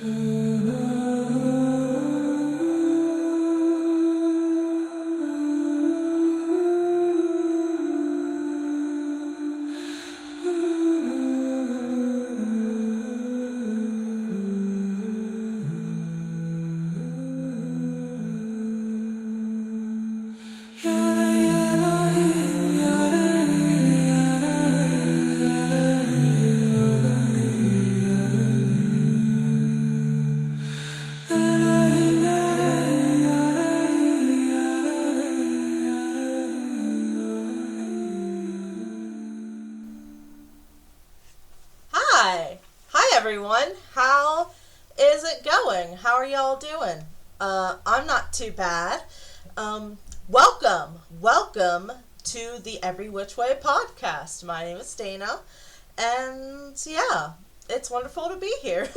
Everyone. How is it going? How are y'all doing? I'm not too bad. Welcome to the Every Which Way podcast. My name is Dana, and yeah, it's wonderful to be here.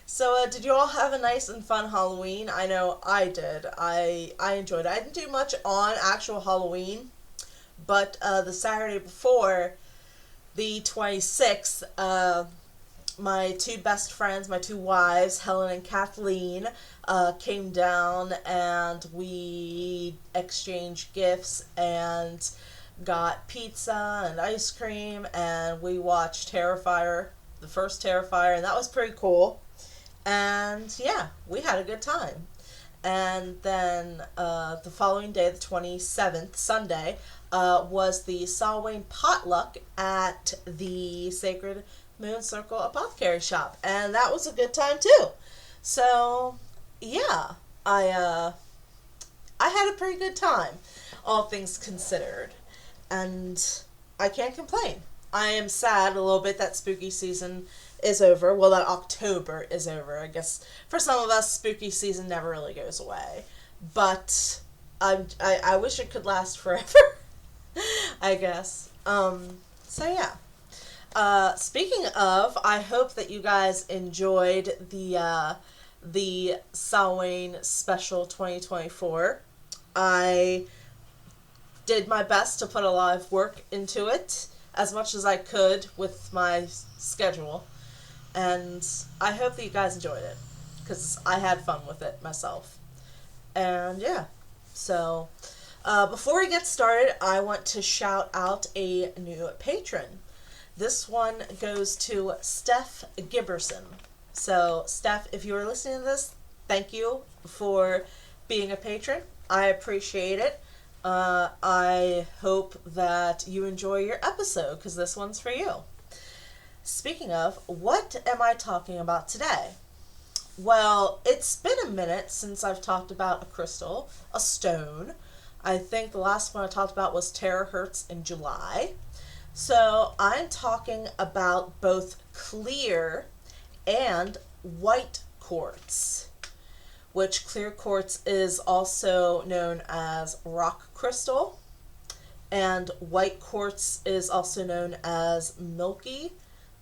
So, did you all have a nice and fun Halloween? I know I did. I enjoyed it. I didn't do much on actual Halloween, but the Saturday before, the 26th, my two best friends, my two wives, Helen and Kathleen, came down and we exchanged gifts and got pizza and ice cream, and we watched Terrifier, the first Terrifier, and that was pretty cool. And yeah, we had a good time. And then the following day, the 27th, Sunday, was the Samhain potluck at the Sacred Moon Circle Apothecary Shop, and that was a good time too. So yeah, I had a pretty good time, all things considered, and I can't complain. I am sad a little bit that spooky season is over. Well, that October is over. I guess for some of us, spooky season never really goes away, but I wish it could last forever. I guess. So yeah. Speaking of, I hope that you guys enjoyed the Samhain special 2024. I did my best to put a lot of work into it, as much as I could with my schedule, and I hope that you guys enjoyed it, because I had fun with it myself. And yeah, so before we get started, I want to shout out a new patron. This one goes to Steph Giberson. So, Steph, if you are listening to this, thank you for being a patron. I appreciate it. I hope that you enjoy your episode, because this one's for you. Speaking of, what am I talking about today? Well, it's been a minute since I've talked about a crystal, a stone. I think the last one I talked about was terahertz in July. So I'm talking about both clear and white quartz, which clear quartz is also known as rock crystal, and white quartz is also known as milky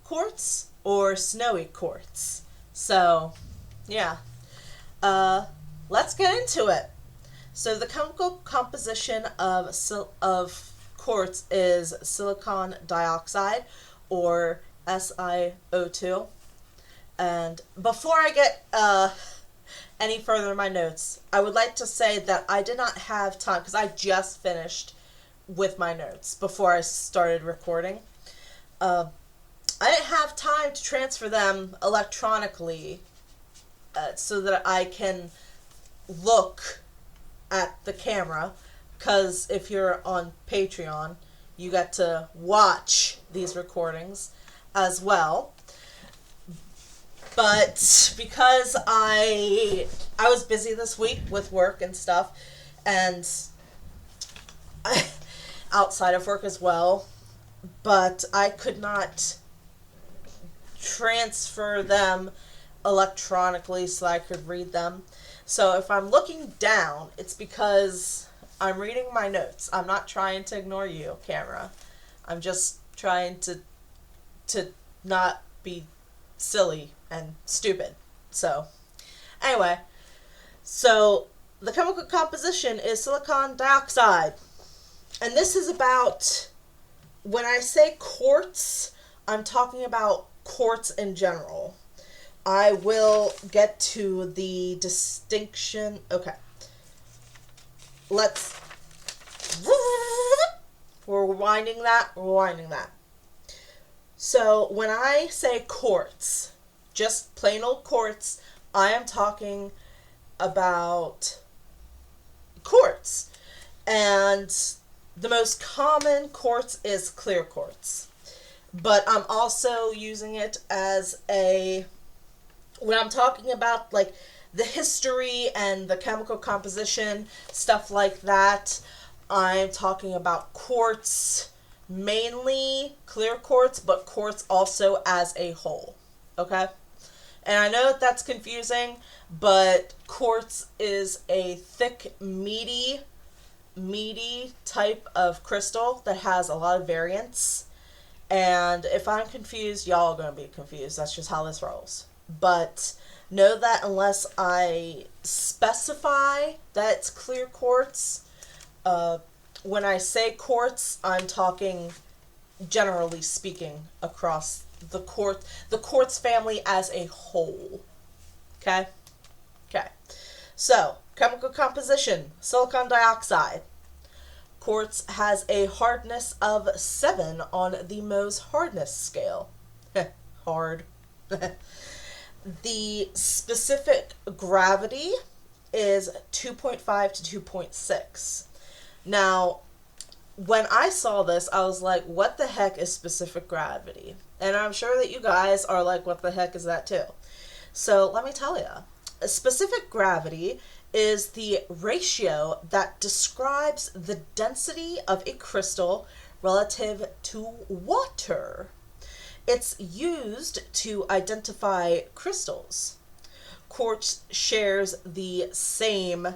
quartz or snowy quartz. So yeah, let's get into it. So the chemical composition of quartz is silicon dioxide, or SiO2. And before I get any further in my notes, I would like to say that I did not have time, because I just finished with my notes before I started recording. I didn't have time to transfer them electronically so that I can look at the camera, because if you're on Patreon, you get to watch these recordings as well. But because I was busy this week with work and stuff, and outside of work as well, but I could not transfer them electronically so I could read them. So if I'm looking down, it's because I'm reading my notes. I'm not trying to ignore you, camera. I'm just trying to not be silly and stupid. So, anyway. So, the chemical composition is silicon dioxide. And this is about, when I say quartz, I'm talking about quartz in general. I will get to the distinction. Okay. Let's... We're rewinding that. So when I say quartz, just plain old quartz, I am talking about quartz. And the most common quartz is clear quartz. But I'm also using it as when I'm talking about like the history and the chemical composition, stuff like that, I'm talking about quartz, mainly clear quartz, but quartz also as a whole. Okay? And I know that's confusing, but quartz is a thick, meaty type of crystal that has a lot of variance. And if I'm confused, y'all are going to be confused. That's just how this rolls. But know that unless I specify that it's clear quartz, when I say quartz, I'm talking generally speaking across the quartz family as a whole. Okay? Okay. So, chemical composition, silicon dioxide. Quartz has a hardness of 7 on the Mohs hardness scale. Hard. The specific gravity is 2.5 to 2.6. Now, when I saw this, I was like, what the heck is specific gravity? And I'm sure that you guys are like, what the heck is that too? So let me tell you. Specific gravity is the ratio that describes the density of a crystal relative to water. It's used to identify crystals. Quartz shares the same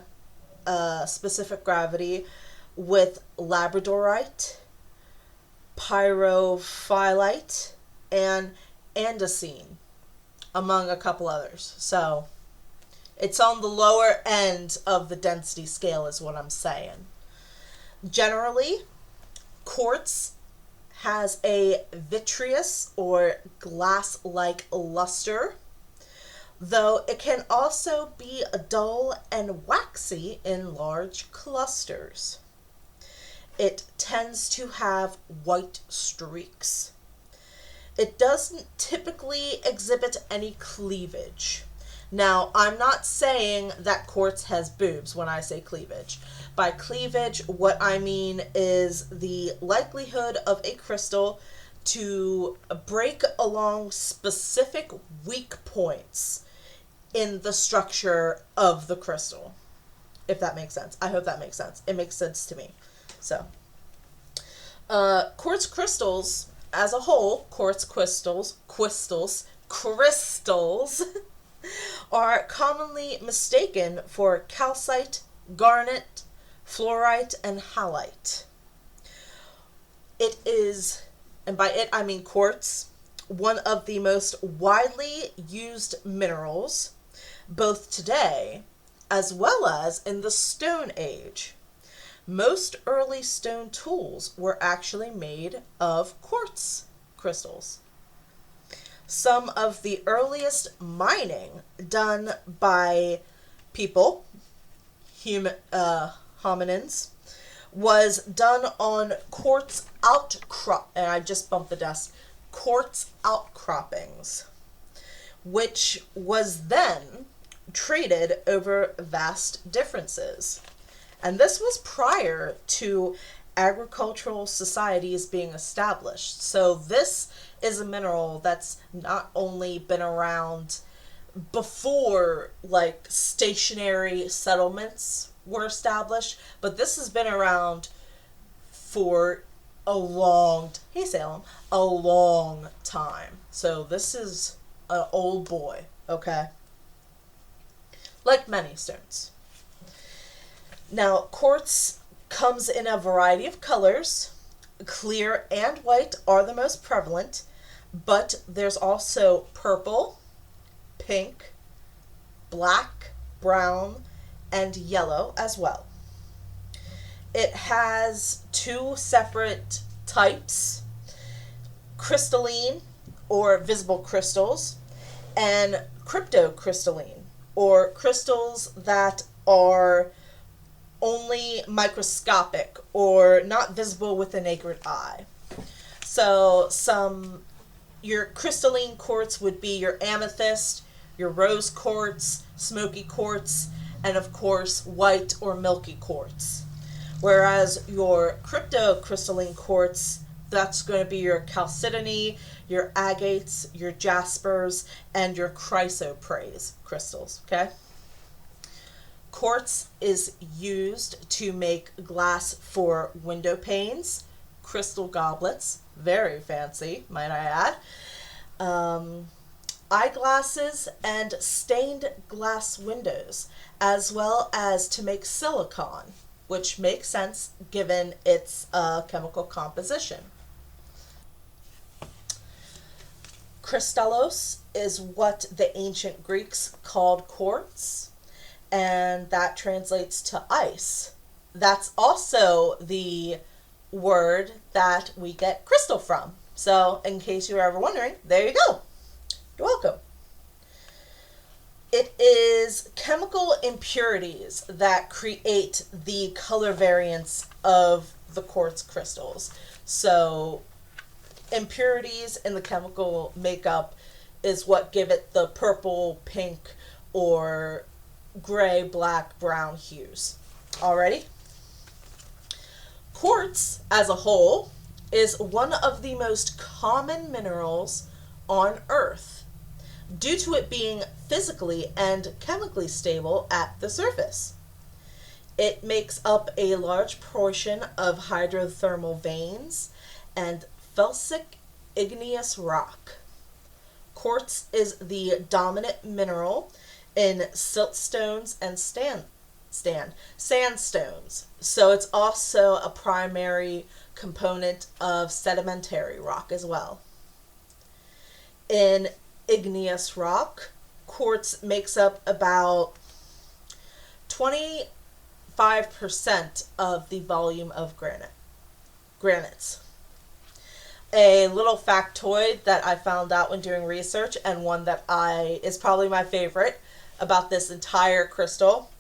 specific gravity with labradorite, pyrophyllite, and andesine, among a couple others. So it's on the lower end of the density scale is what I'm saying. Generally, quartz has a vitreous or glass-like luster, though it can also be dull and waxy in large clusters. It tends to have white streaks. It doesn't typically exhibit any cleavage. Now, I'm not saying that quartz has boobs when I say cleavage. By cleavage, what I mean is the likelihood of a crystal to break along specific weak points in the structure of the crystal. If that makes sense. I hope that makes sense. It makes sense to me. So, quartz crystals as a whole, quartz crystals are commonly mistaken for calcite, garnet, fluorite, and halite. It is, and by it I mean quartz, one of the most widely used minerals, both today as well as in the Stone Age. Most early stone tools were actually made of quartz crystals. Some of the earliest mining done by people, hominins, was done on quartz quartz outcroppings, which was then traded over vast differences. And this was prior to agricultural societies being established. So this is a mineral that's not only been around before like stationary settlements were established, but this has been around for a long time. So this is an old boy, okay? Like many stones. Now, quartz comes in a variety of colors. Clear and white are the most prevalent, but there's also purple, pink, black, brown, and yellow as well. It has 2 separate types, crystalline or visible crystals, and cryptocrystalline, or crystals that are only microscopic or not visible with the naked eye. So your crystalline quartz would be your amethyst, your rose quartz, smoky quartz, and of course white or milky quartz. Whereas your cryptocrystalline quartz, that's going to be your chalcedony, your agates, your jaspers, and your chrysoprase crystals, okay? Quartz is used to make glass for window panes, crystal goblets, very fancy, might I add, eyeglasses, and stained glass windows, as well as to make silicon, which makes sense given its chemical composition. Crystallos is what the ancient Greeks called quartz, and that translates to ice. That's also the word that we get crystal from. So, in case you were ever wondering, there you go. You're welcome. It is chemical impurities that create the color variance of the quartz crystals. So, impurities in the chemical makeup is what give it the purple, pink, or gray, black, brown hues. Alrighty? Quartz, as a whole, is one of the most common minerals on Earth due to it being physically and chemically stable at the surface. It makes up a large portion of hydrothermal veins and felsic igneous rock. Quartz is the dominant mineral in siltstones and sandstones, so it's also a primary component of sedimentary rock as well. In igneous rock, quartz makes up about 25% of the volume of granites. A little factoid that I found out when doing research, and one that is probably my favorite about this entire crystal.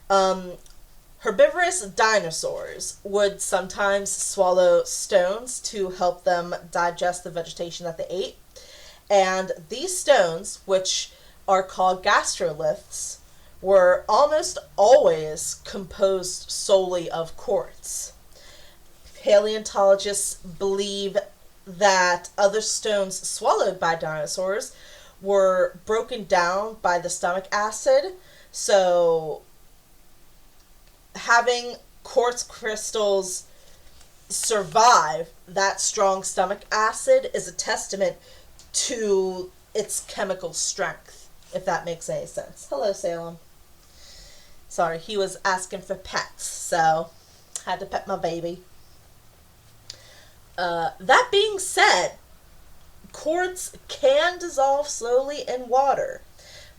Herbivorous dinosaurs would sometimes swallow stones to help them digest the vegetation that they ate. And these stones, which are called gastroliths, were almost always composed solely of quartz. Paleontologists believe that other stones swallowed by dinosaurs were broken down by the stomach acid, so having quartz crystals survive that strong stomach acid is a testament to its chemical strength, if that makes any sense. Hello, Salem. Sorry, he was asking for pets, so had to pet my baby. That being said, quartz can dissolve slowly in water,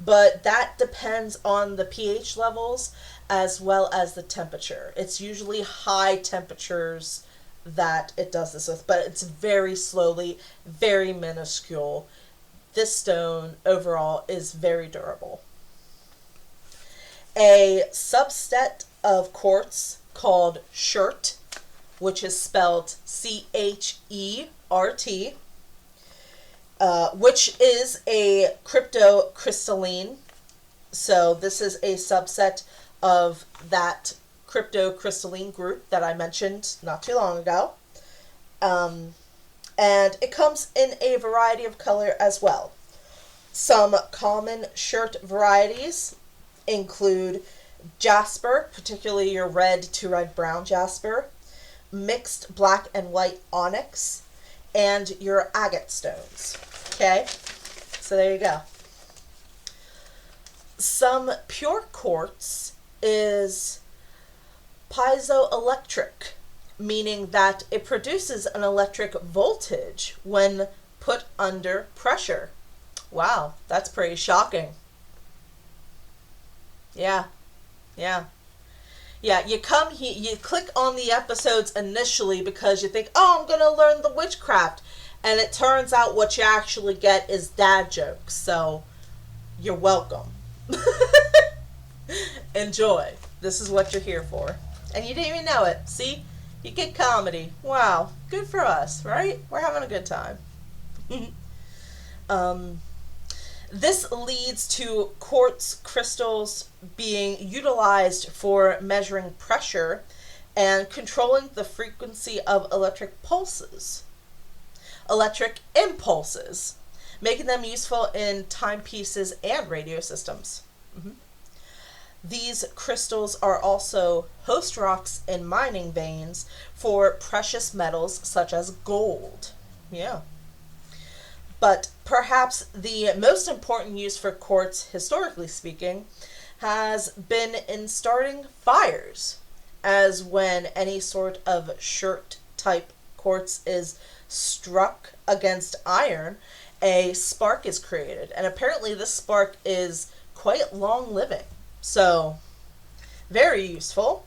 but that depends on the pH levels as well as the temperature. It's usually high temperatures that it does this with, but it's very slowly, very minuscule. This stone overall is very durable. A subset of quartz called chert, which is spelled Chert, which is a cryptocrystalline. So this is a subset of that cryptocrystalline group that I mentioned not too long ago. And it comes in a variety of color as well. Some common chert varieties include jasper, particularly your red to red-brown jasper, mixed black and white onyx, and your agate stones. Okay? So there you go. Some pure quartz is piezoelectric, meaning that it produces an electric voltage when put under pressure. Wow, that's pretty shocking. Yeah. You come here, you click on the episodes initially because you think, oh, I'm going to learn the witchcraft. And it turns out what you actually get is dad jokes. So, You're welcome. Enjoy. This is what you're here for. And you didn't even know it. See? You get comedy. Wow. Good for us, right? We're having a good time. This leads to quartz crystals being utilized for measuring pressure and controlling the frequency of electric impulses, making them useful in timepieces and radio systems. These crystals are also host rocks in mining veins for precious metals such as gold. Yeah. But perhaps the most important use for quartz, historically speaking, has been in starting fires, as when any sort of shirt-type quartz is struck against iron, a spark is created. And apparently this spark is quite long-living. So, very useful.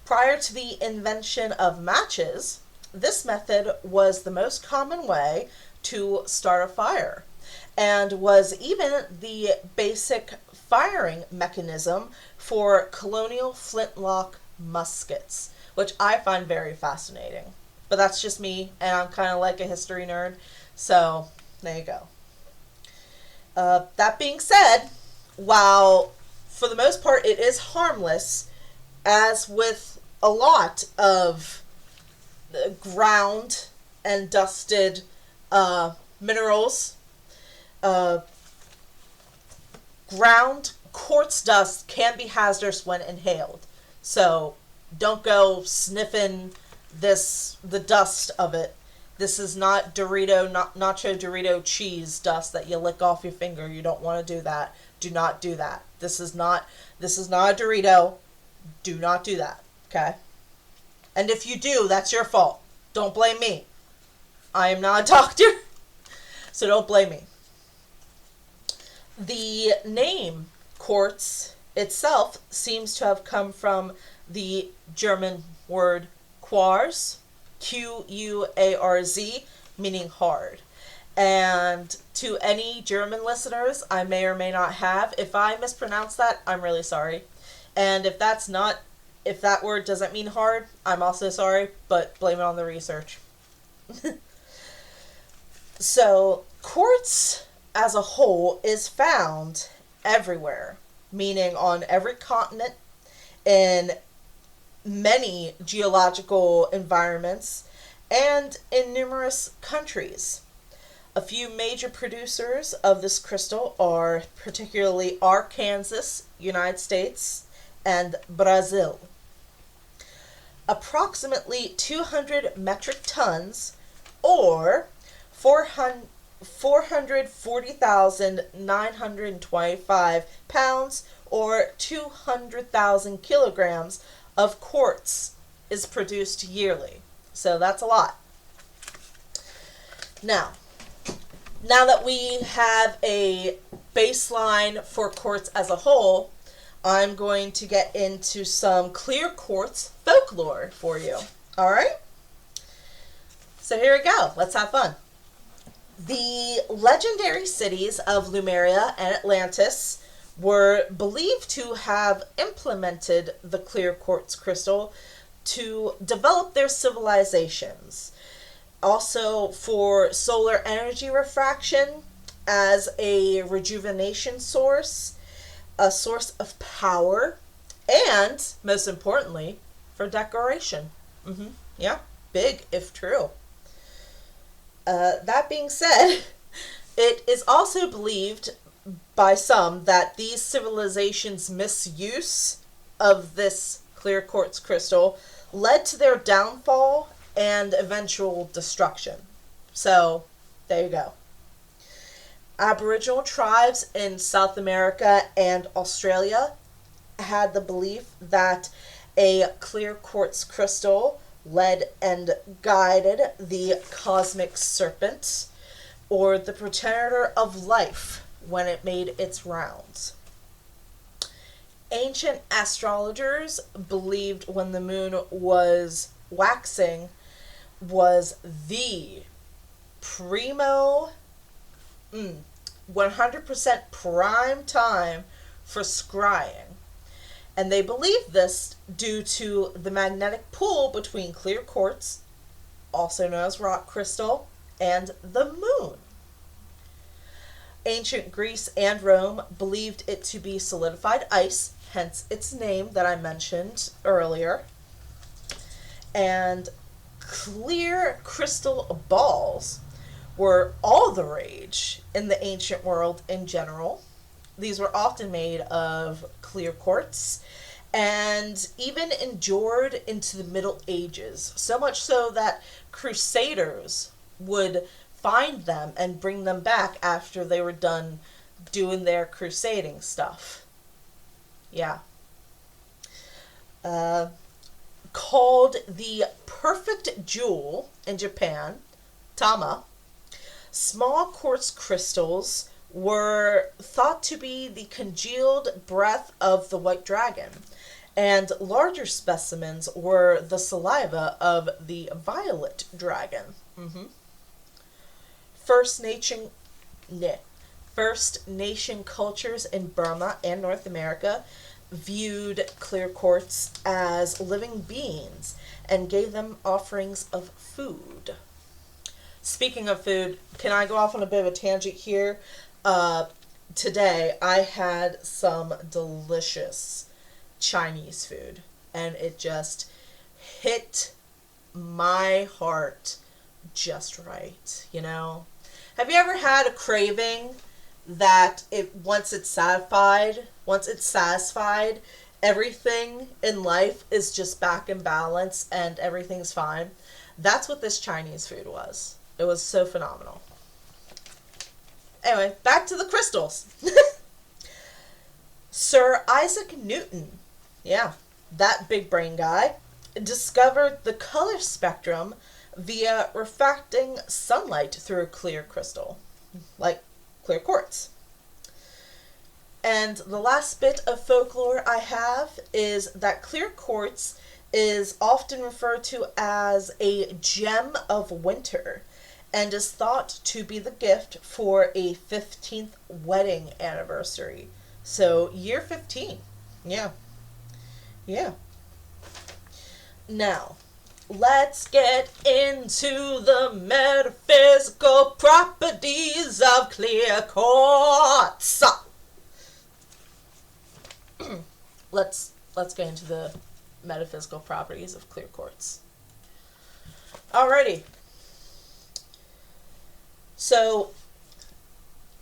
Prior to the invention of matches, this method was the most common way to start a fire, and was even the basic firing mechanism for colonial flintlock muskets, which I find very fascinating. But that's just me, and I'm kind of like a history nerd, so there you go. That being said, while for the most part it is harmless, as with a lot of ground and dusted minerals, ground quartz dust can be hazardous when inhaled. So don't go sniffing the dust of it. This is not nacho Dorito cheese dust that you lick off your finger. You don't want to do that. Do not do that. This is not a Dorito. Do not do that. Okay? And if you do, that's your fault. Don't blame me. I am not a doctor, so don't blame me. The name quartz itself seems to have come from the German word Quarz, Quarz, meaning hard. And to any German listeners I may or may not have, if I mispronounce that, I'm really sorry. And if that word doesn't mean hard, I'm also sorry, but blame it on the research. So, quartz as a whole is found everywhere, meaning on every continent, in many geological environments, and in numerous countries. A few major producers of this crystal are particularly Arkansas, United States, and Brazil. Approximately 200 metric tons, or 440,925 pounds, or 200,000 kilograms of quartz is produced yearly. So that's a lot. Now that we have a baseline for quartz as a whole, I'm going to get into some clear quartz folklore for you. Alright? So here we go. Let's have fun. The legendary cities of Lemuria and Atlantis were believed to have implemented the clear quartz crystal to develop their civilizations. Also for solar energy refraction as a rejuvenation source, a source of power, and, most importantly, for decoration. Yeah, big if true. That being said, it is also believed by some that these civilizations' misuse of this clear quartz crystal led to their downfall and eventual destruction. So, there you go. Aboriginal tribes in South America and Australia had the belief that a clear quartz crystal led and guided the cosmic serpent, or the progenitor of life, when it made its rounds. Ancient astrologers believed when the moon was waxing was the primo 100% prime time for scrying. And they believe this due to the magnetic pull between clear quartz, also known as rock crystal, and the moon. Ancient Greece and Rome believed it to be solidified ice, hence its name that I mentioned earlier. And clear crystal balls were all the rage in the ancient world in general. These were often made of clear quartz and even endured into the Middle Ages, so much so that crusaders would find them and bring them back after they were done doing their crusading stuff. Yeah. Called the perfect jewel in Japan, Tama, small quartz crystals were thought to be the congealed breath of the white dragon, and larger specimens were the saliva of the violet dragon. First Nation cultures in Burma and North America viewed clear quartz as living beings and gave them offerings of food. Speaking of food, can I go off on a bit of a tangent here? Today I had some delicious Chinese food, and it just hit my heart just right, you know? Have you ever had a craving that once it's satisfied, everything in life is just back in balance and everything's fine? That's what this Chinese food was. It was so phenomenal. Anyway, back to the crystals. Sir Isaac Newton, yeah, that big brain guy, discovered the color spectrum via refracting sunlight through a clear crystal, like clear quartz. And the last bit of folklore I have is that clear quartz is often referred to as a gem of winter and is thought to be the gift for a 15th wedding anniversary. So, year 15. Yeah. Now, let's get into the metaphysical properties of clear quartz. Let's get into the metaphysical properties of clear quartz. Alrighty. So,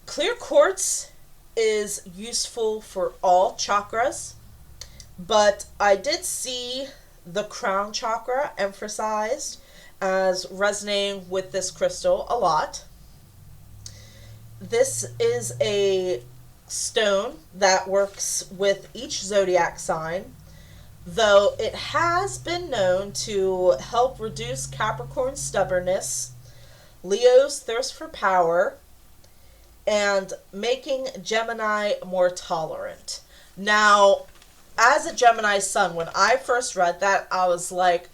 clear quartz is useful for all chakras, but I did see the crown chakra emphasized as resonating with this crystal a lot. This is a stone that works with each zodiac sign, though it has been known to help reduce Capricorn's stubbornness, Leo's thirst for power, and making Gemini more tolerant. Now, as a Gemini sun, when I first read that, I was like,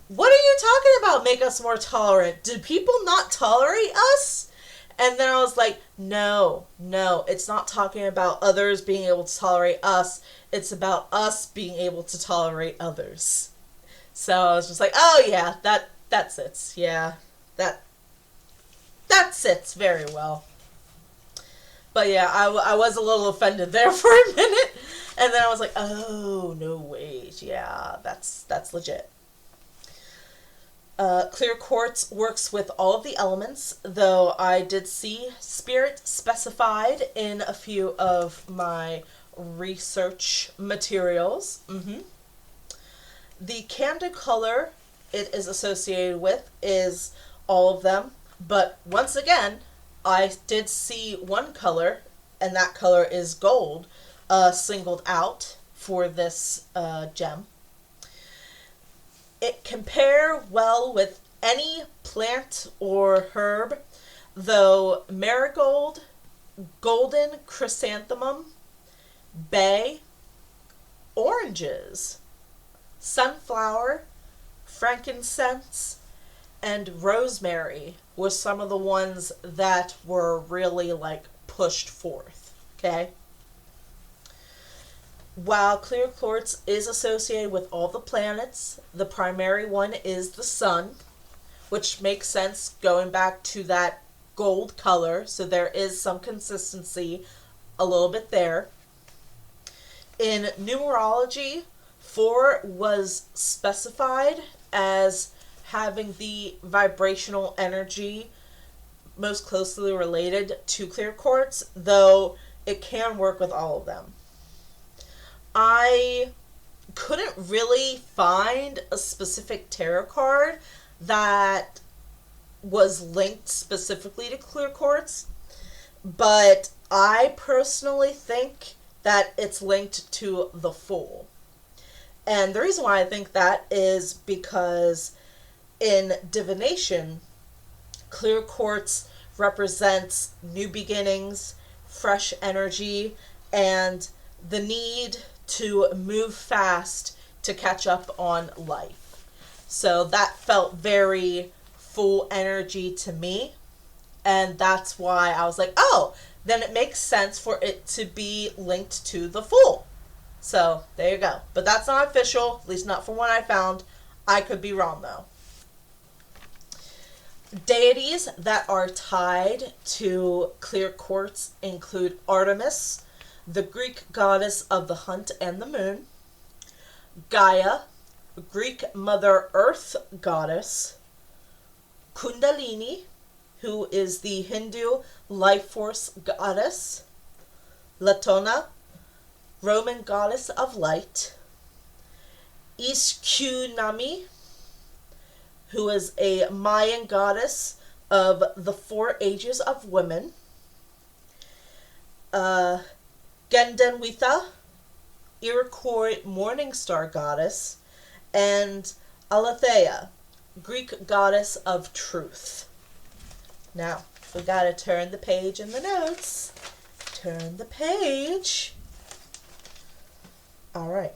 what are you talking about, make us more tolerant? Did people not tolerate us? And then I was like, no, it's not talking about others being able to tolerate us. It's about us being able to tolerate others. So I was just like, oh yeah, that sits. Yeah, that sits very well. But yeah, I was a little offended there for a minute. And then I was like, oh, no wait. Yeah, that's legit. Clear quartz works with all of the elements, though I did see spirit specified in a few of my research materials. The candid color it is associated with is all of them, but once again, I did see one color, and that color is gold, singled out for this gem. It can pair well with any plant or herb, though marigold, golden chrysanthemum, bay, oranges, sunflower, frankincense, and rosemary was some of the ones that were really like pushed forth. Okay. While clear quartz is associated with all the planets, the primary one is the sun, which makes sense going back to that gold color, so there is some consistency a little bit there. In numerology, 4 was specified as having the vibrational energy most closely related to clear quartz, though it can work with all of them. I couldn't really find a specific tarot card that was linked specifically to clear quartz, but I personally think that it's linked to the Fool. And the reason why I think that is because in divination, clear quartz represents new beginnings, fresh energy, and the need to move fast to catch up on life. So that felt very Fool energy to me, and that's why I was like, oh, then it makes sense for it to be linked to the Fool. So there you go. But that's not official, at least not from what I found. I could be wrong though. Deities that are tied to clear quartz include Artemis, the Greek goddess of the hunt and the moon; Gaia, Greek Mother Earth goddess; Kundalini, who is the Hindu life force goddess; Latona, Roman goddess of light; Ishkunami, who is a Mayan goddess of the 4 ages of women; Gendenwitha, Iroquois morning star goddess; and Aletheia, Greek goddess of truth. Now, we gotta turn the page in the notes. Turn the page. Alright.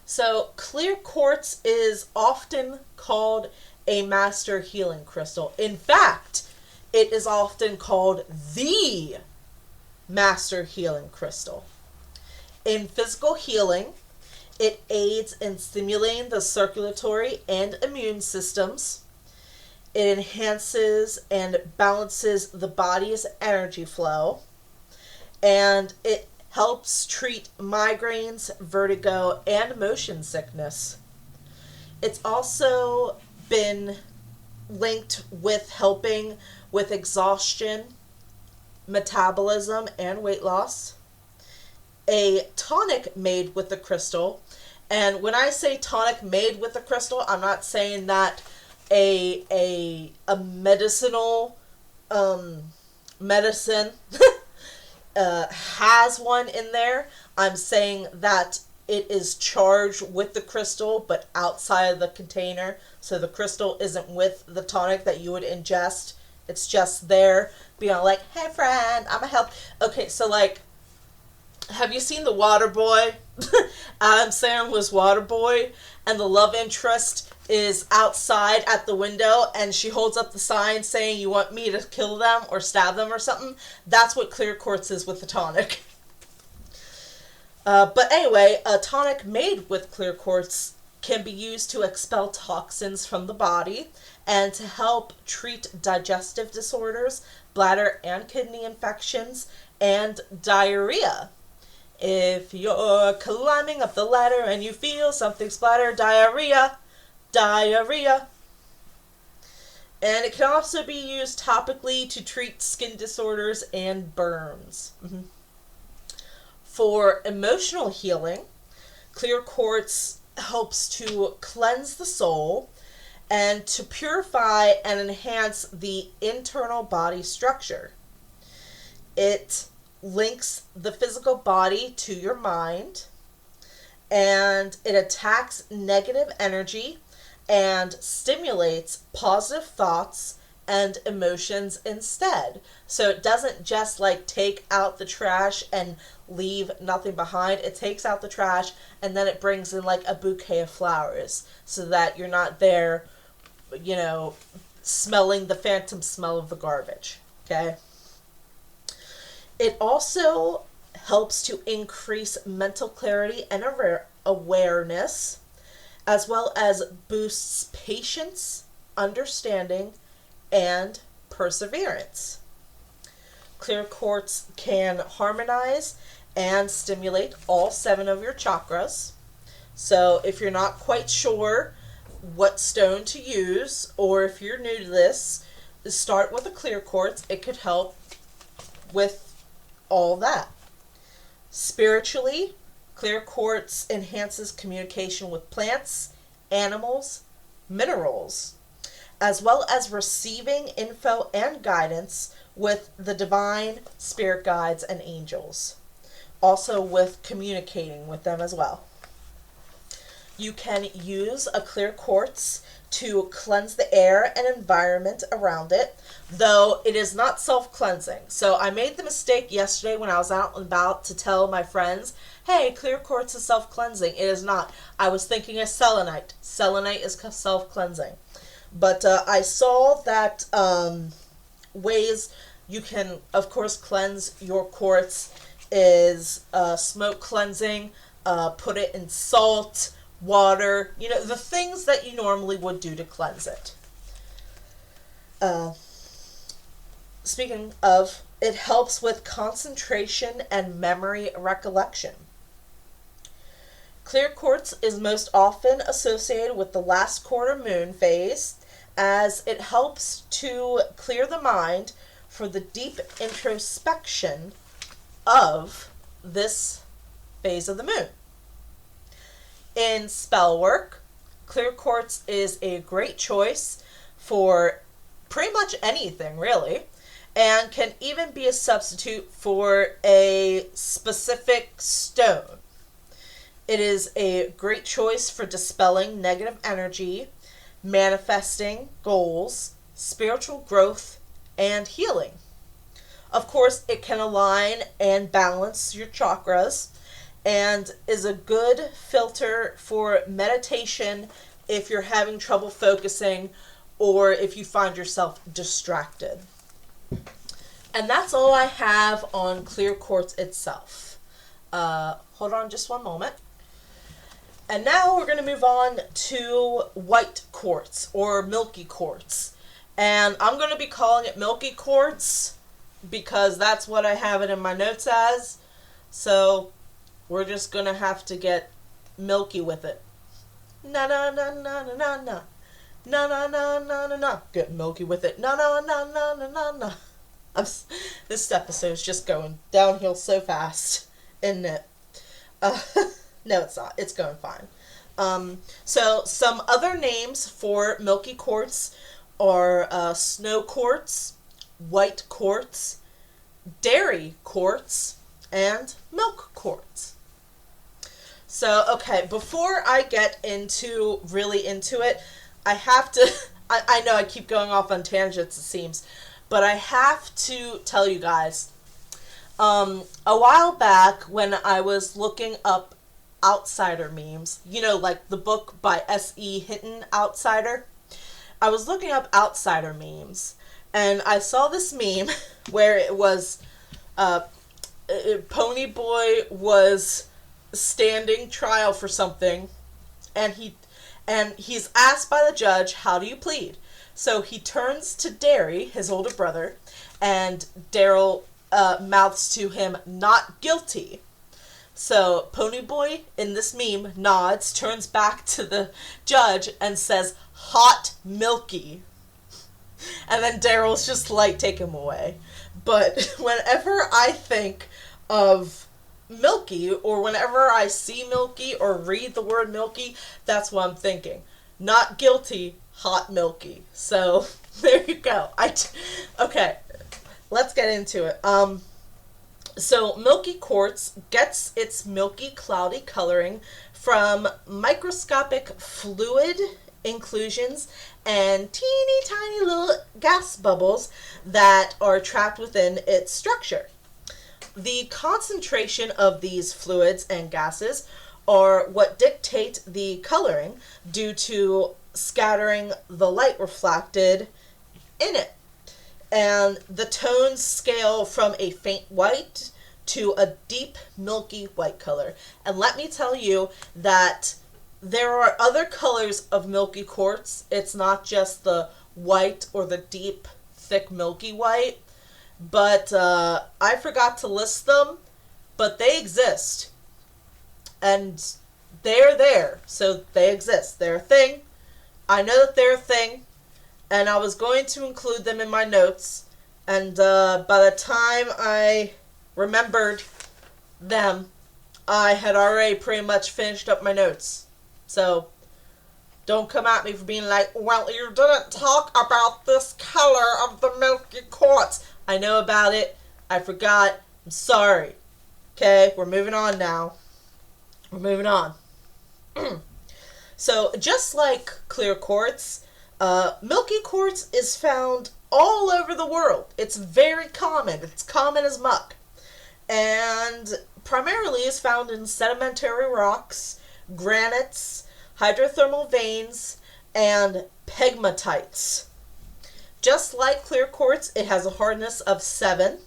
So, clear quartz is often called a master healing crystal. In fact, it is often called the master healing crystal. In physical healing, it aids in stimulating the circulatory and immune systems. It enhances and balances the body's energy flow. And it helps treat migraines, vertigo, and motion sickness. It's also been linked with helping with exhaustion, metabolism, and weight loss. A tonic made with the crystal, and when I say tonic made with the crystal, I'm not saying that a medicinal medicine has one in there. I'm saying that it is charged with the crystal, but outside of the container. So the crystal isn't with the tonic that you would ingest. It's just there, being like, hey friend, I'm gonna help. Okay, so like, have you seen The Waterboy? Adam Sandler's Waterboy, and the love interest is outside at the window, and she holds up the sign saying, you want me to kill them or stab them or something? That's what clear quartz is with the tonic. But anyway, a tonic made with clear quartz can be used to expel toxins from the body and to help treat digestive disorders, bladder and kidney infections, and diarrhea. If you're climbing up the ladder and you feel something splatter, diarrhea, diarrhea. And it can also be used topically to treat skin disorders and burns. For emotional healing, clear quartz helps to cleanse the soul and to purify and enhance the internal body structure. It links the physical body to your mind, and it attacks negative energy and stimulates positive thoughts and emotions instead. So it doesn't just like take out the trash and leave nothing behind. It takes out the trash and then it brings in like a bouquet of flowers so that you're not there you know, smelling the phantom smell of the garbage. Okay. It also helps to increase mental clarity and awareness, as well as boosts patience, understanding, and perseverance. Clear quartz can harmonize and stimulate all 7 of your chakras. So if you're not quite sure what stone to use, or if you're new to this, start with a clear quartz. It could help with all that. Spiritually, clear quartz enhances communication with plants, animals, minerals, as well as receiving info and guidance with the divine, spirit guides, and angels. Also with communicating with them as well. You can use a clear quartz to cleanse the air and environment around it, though it is not self-cleansing. So I made the mistake yesterday when I was out and about to tell my friends, hey, clear quartz is self-cleansing. It is not. I was thinking of selenite. Selenite is self-cleansing. But I saw that ways you can, of course, cleanse your quartz is smoke cleansing, put it in salt, water, you know, the things that you normally would do to cleanse it. Speaking of, it helps with concentration and memory recollection. Clear quartz is most often associated with the last quarter moon phase, as it helps to clear the mind for the deep introspection of this phase of the moon. In spell work, clear quartz is a great choice for pretty much anything, really, and can even be a substitute for a specific stone. It is a great choice for dispelling negative energy, manifesting goals, spiritual growth, and healing. Of course, it can align and balance your chakras, and is a good filter for meditation if you're having trouble focusing or if you find yourself distracted. And that's all I have on clear quartz itself. Hold on just one moment. And now we're going to move on to white quartz or milky quartz. And I'm going to be calling it milky quartz because that's what I have it in my notes as. So we're just going to have to get milky with it. Na na na na na na na. Na na na na na na. Get milky with it. Na na na na na na na. This episode's just going downhill so fast, isn't it? No, it's not. It's going fine. So some other names for milky quartz are snow quartz, white quartz, dairy quartz, and milk quartz. So, okay, before I get really into it, I have to, I know I keep going off on tangents, it seems, but I have to tell you guys, a while back when I was looking up outsider memes, you know, like the book by S.E. Hinton, Outsider, I was looking up outsider memes, and I saw this meme where it was, Pony Boy was standing trial for something, and he's asked by the judge, how do you plead? So he turns to Derry, his older brother, and Daryl mouths to him, not guilty. So Pony Boy in this meme nods, turns back to the judge, and says, hot milky. And then Daryl's just like, take him away. But whenever I think of Milky, or whenever I see Milky or read the word Milky, that's what I'm thinking. Not guilty, hot milky. So there you go. Okay, let's get into it. So milky quartz gets its milky cloudy coloring from microscopic fluid inclusions and teeny tiny little gas bubbles that are trapped within its structure. The concentration of these fluids and gases are what dictate the coloring due to scattering the light reflected in it. And the tones scale from a faint white to a deep milky white color. And let me tell you that there are other colors of milky quartz. It's not just the white or the deep, thick milky white. But I forgot to list them, but they exist. And they're there, so they exist. They're a thing. I know that they're a thing, and I was going to include them in my notes, and by the time I remembered them, I had already pretty much finished up my notes. So, don't come at me for being like, well, you didn't talk about this color of the milky quartz. I know about it. I forgot. I'm sorry. Okay, we're moving on now. We're moving on. So, just like clear quartz, milky quartz is found all over the world. It's very common. It's common as muck. And primarily is found in sedimentary rocks, granites, hydrothermal veins, and pegmatites. Just like clear quartz, it has a hardness of 7.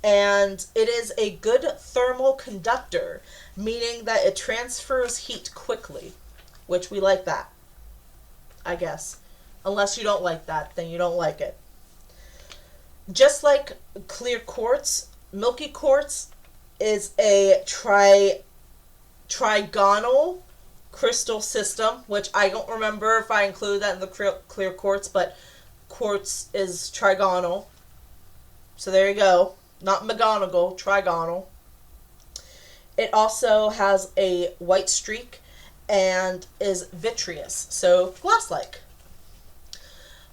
And it is a good thermal conductor, meaning that it transfers heat quickly, which we like that, I guess. Unless you don't like that, then you don't like it. Just like clear quartz, milky quartz is a trigonal crystal system, which I don't remember if I include that in the clear quartz, but quartz is trigonal. So there you go. Not McGonagall, trigonal. It also has a white streak and is vitreous, so glass-like.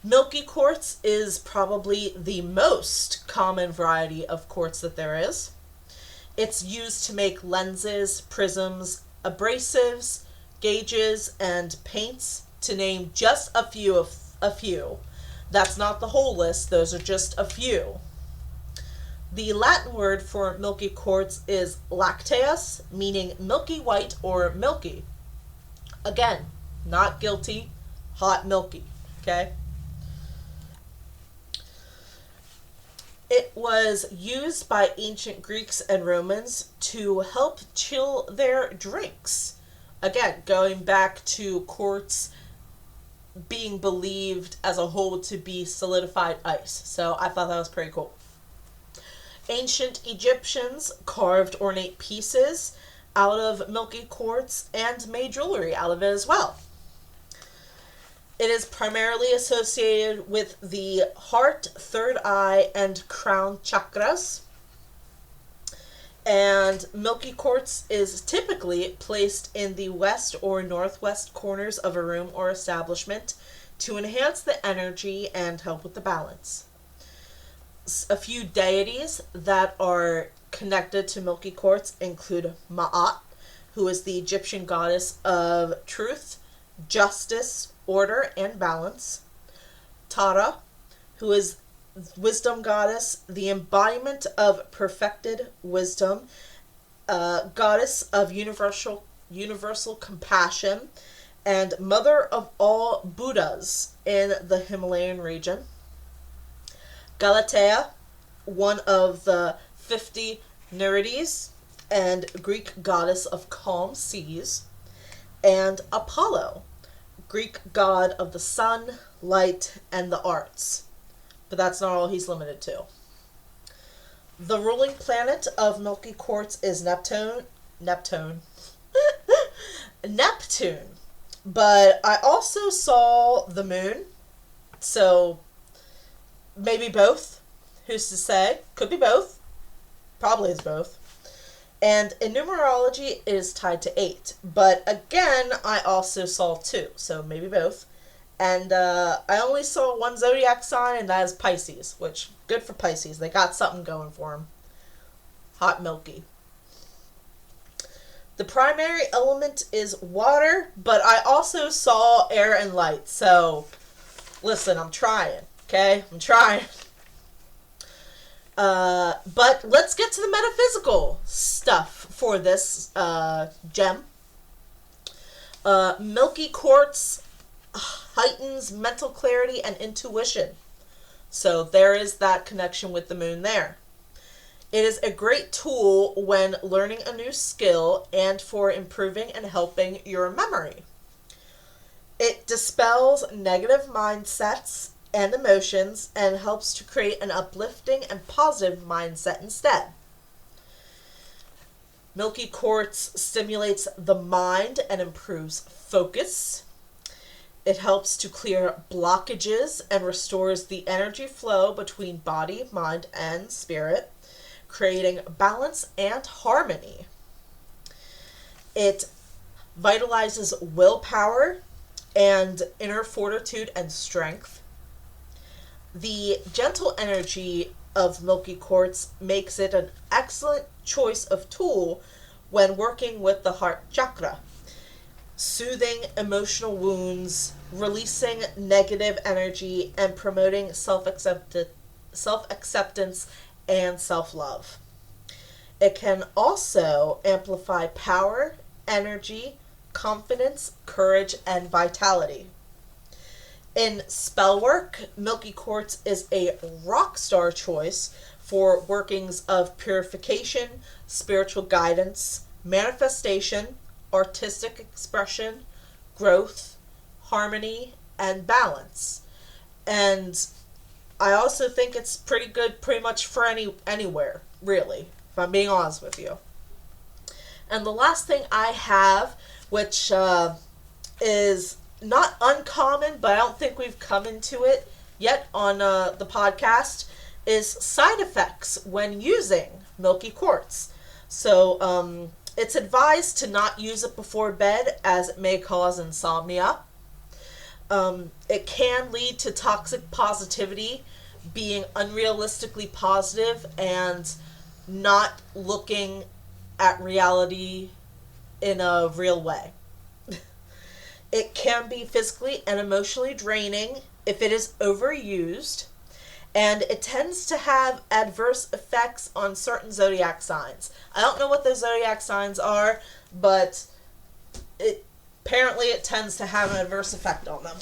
Milky quartz is probably the most common variety of quartz that there is. It's used to make lenses, prisms, abrasives, gauges, and paints, to name just a few. That's not the whole list, those are just a few. The Latin word for milky quartz is lacteus, meaning milky white or milky. Again, not guilty, hot milky, okay? It was used by ancient Greeks and Romans to help chill their drinks. Again, going back to quartz being believed as a whole to be solidified ice. So I thought that was pretty cool. Ancient Egyptians carved ornate pieces out of milky quartz and made jewelry out of it as well. It is primarily associated with the heart, third eye, and crown chakras. And milky quartz is typically placed in the west or northwest corners of a room or establishment to enhance the energy and help with the balance. A few deities that are connected to milky quartz include Ma'at, who is the Egyptian goddess of truth, justice, order, and balance. Tara, who is wisdom goddess, the embodiment of perfected wisdom, goddess of universal compassion, and mother of all Buddhas in the Himalayan region. Galatea, one of the 50 Nereides, and Greek goddess of calm seas. And Apollo, Greek god of the sun, light, and the arts. But that's not all he's limited to. The ruling planet of milky quartz is Neptune. Neptune. But I also saw the moon, so maybe both. Who's to say? Could be both. Probably is both. And in numerology, it is tied to 8. But again, I also saw 2, so maybe both. And I only saw one zodiac sign, and that is Pisces, which, good for Pisces. They got something going for them. Hot milky. The primary element is water, but I also saw air and light. So, listen, I'm trying, okay? I'm trying. But let's get to the metaphysical stuff for this gem. Milky quartz heightens mental clarity and intuition. So there is that connection with the moon there. It is a great tool when learning a new skill and for improving and helping your memory. It dispels negative mindsets and emotions and helps to create an uplifting and positive mindset instead. Milky Quartz stimulates the mind and improves focus. It helps to clear blockages and restores the energy flow between body, mind, and spirit, creating balance and harmony. It vitalizes willpower and inner fortitude and strength. The gentle energy of Milky Quartz makes it an excellent choice of tool when working with the heart chakra, soothing emotional wounds, releasing negative energy, and promoting self-acceptance and self-love. It can also amplify power, energy, confidence, courage, and vitality. In spell work, Milky Quartz is a rock star choice for workings of purification, spiritual guidance, manifestation, artistic expression, growth, harmony, and balance. And I also think it's pretty good pretty much for anywhere, really, if I'm being honest with you. And the last thing I have, which is not uncommon, but I don't think we've come into it yet on the podcast, is side effects when using Milky Quartz. So it's advised to not use it before bed as it may cause insomnia. It can lead to toxic positivity, being unrealistically positive and not looking at reality in a real way. It can be physically and emotionally draining if it is overused, and it tends to have adverse effects on certain zodiac signs. I don't know what those zodiac signs are, but apparently it tends to have an adverse effect on them.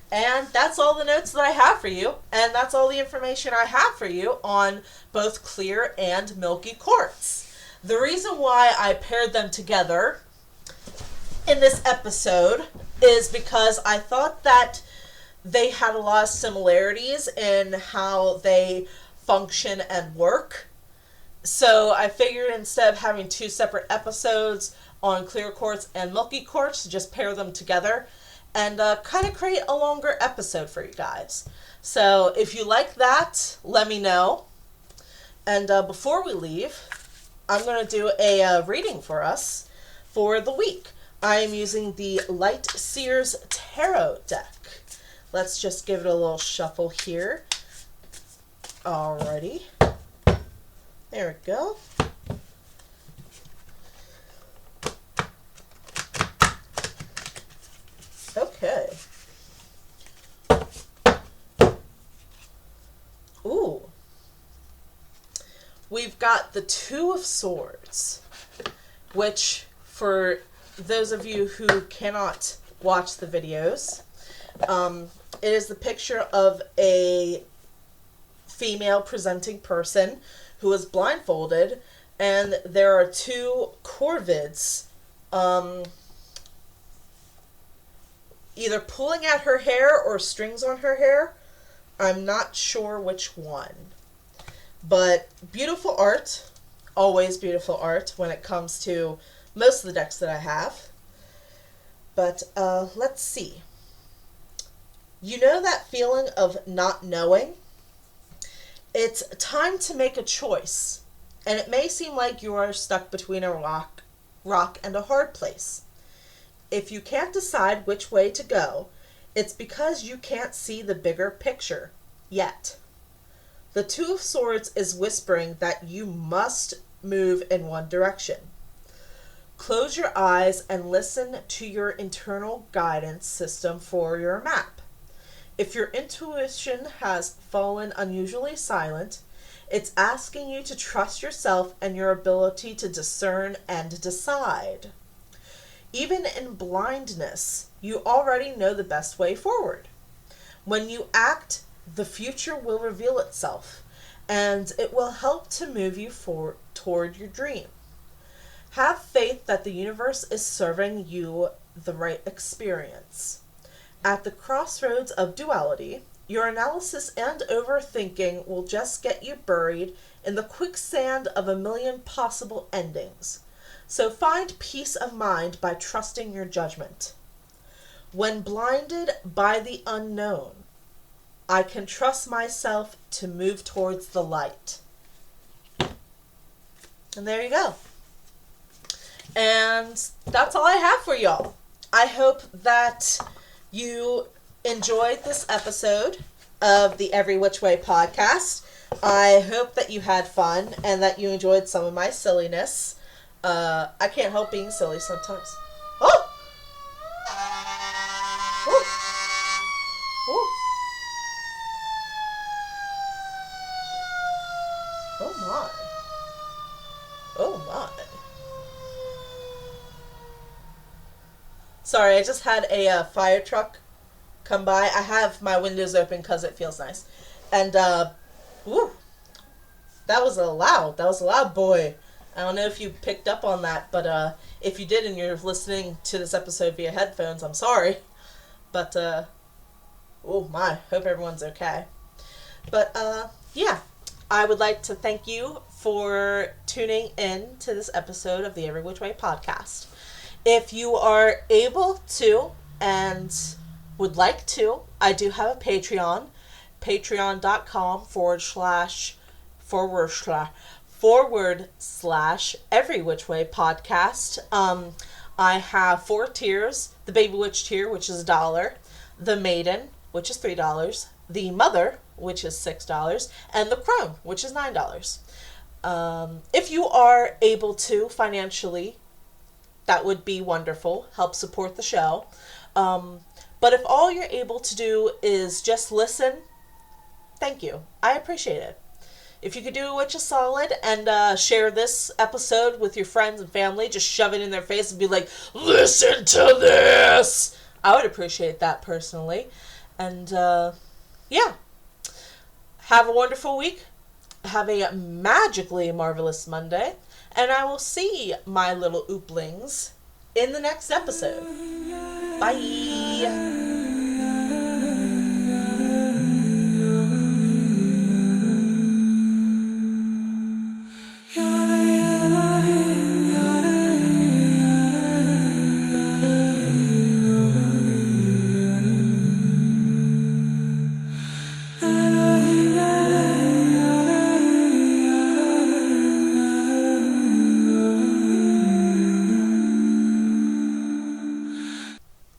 And that's all the notes that I have for you, and that's all the information I have for you on both clear and Milky Quartz. The reason why I paired them together in this episode is because I thought that they had a lot of similarities in how they function and work. So I figured instead of having two separate episodes on clear quartz and Milky Quartz, just pair them together and kind of create a longer episode for you guys. So if you like that, let me know. And before we leave, I'm going to do a reading for us for the week. I am using the Light Seers Tarot deck. Let's just give it a little shuffle here. Alrighty. There we go. Okay. Ooh. We've got the Two of Swords, which, for those of you who cannot watch the videos, it is the picture of a female presenting person who is blindfolded, and there are two corvids either pulling at her hair or strings on her hair. I'm not sure which one. But beautiful art, always beautiful art when it comes to most of the decks that I have. But let's see. You know that feeling of not knowing? It's time to make a choice, and it may seem like you are stuck between a rock and a hard place. If you can't decide which way to go, it's because you can't see the bigger picture yet. The Two of Swords is whispering that you must move in one direction. Close your eyes and listen to your internal guidance system for your map. If your intuition has fallen unusually silent, it's asking you to trust yourself and your ability to discern and decide. Even in blindness, you already know the best way forward. When you act, the future will reveal itself, and it will help to move you forward toward your dream. Have faith that the universe is serving you the right experience. At the crossroads of duality, your analysis and overthinking will just get you buried in the quicksand of a million possible endings. So find peace of mind by trusting your judgment. When blinded by the unknown, I can trust myself to move towards the light. And there you go. And that's all I have for y'all. I hope that you enjoyed this episode of the Every Which Way podcast. I hope that you had fun and that you enjoyed some of my silliness. I can't help being silly sometimes. Oh! Ooh. Ooh. Oh my. Oh my. Sorry, I just had a fire truck come by. I have my windows open because it feels nice. And, woo. That was a loud boy. I don't know if you picked up on that, but if you did and you're listening to this episode via headphones, I'm sorry. But, oh my, hope everyone's okay. But, yeah, I would like to thank you for tuning in to this episode of the Every Which Way podcast. If you are able to and would like to, I do have a Patreon, patreon.com// Every Which Way podcast. I have 4 tiers: the Baby Witch tier, which is $1, the Maiden, which is $3, the Mother, which is $6, and the Crone, which is $9. If you are able to financially, that would be wonderful. Help support the show. But if all you're able to do is just listen, thank you. I appreciate it. If you could do it, just solid, and share this episode with your friends and family, just shove it in their face and be like, listen to this! I would appreciate that personally. And, yeah. Have a wonderful week. Have a magically marvelous Monday. And I will see my little ooplings in the next episode. Bye.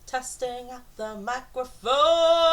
Testing the microphone.